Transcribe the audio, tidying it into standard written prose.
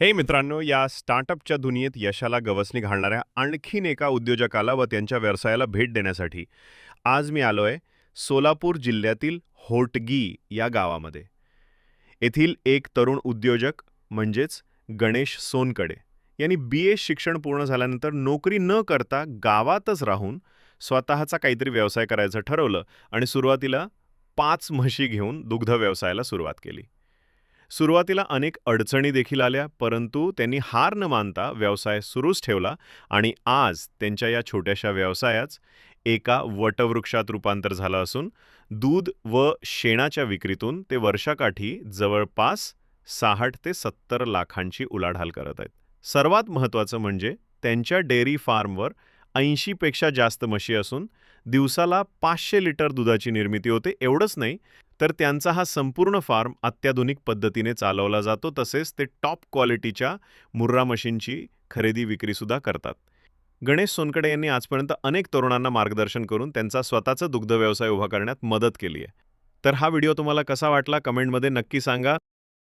हे मित्रांनो, या स्टार्टअपच्या दुनियेत यशाला गवसणी घालणाऱ्या आणखीन एका उद्योजकाला व त्यांच्या व्यवसायाला भेट देण्यासाठी आज मी आलोय सोलापूर जिल्ह्यातील होटगी या गावामध्ये. येथील एक तरुण उद्योजक म्हणजेच गणेश सोनकडे यांनी BA शिक्षण पूर्ण झाल्यानंतर नोकरी न करता गावातच राहून स्वतःचा काहीतरी व्यवसाय करायचं ठरवलं आणि सुरुवातीला 5 म्हशी घेऊन दुग्ध व्यवसायाला सुरुवात केली. सुरुवातीला अनेक अडचणी देखील आल्या, परंतु त्यांनी हार न मानता व्यवसाय सुरूच ठेवला आणि आज त्यांच्या या छोट्याशा व्यवसायाच एका वटवृक्षात रूपांतर झालं असून दूध व शेणाच्या विक्रीतून ते वर्षाकाठी जवळपास 60 ते 70 लाखांची उलाढाल करत आहेत. सर्वात महत्त्वाचं म्हणजे त्यांच्या डेअरी फार्मवर 80 पेक्षा जास्त म्हशी असून दिवसाला 500 लिटर दुधाची निर्मिती होते. एवढंच नाही, तर त्यांचा हा संपूर्ण फार्म अत्याधुनिक पद्धतीने चालवला जातो. तसेच ते टॉप क्वालिटीच्या मुर्रा मशीनची खरेदी विक्रीसुद्धा करतात. गणेश सोनकडे यांनी आजपर्यंत अनेक तरुणांना मार्गदर्शन करून त्यांचा स्वतःचा दुग्ध व्यवसाय उभा करण्यात मदत केली आहे. तर हा व्हिडिओ तुम्हाला कसा वाटला कमेंटमध्ये नक्की सांगा.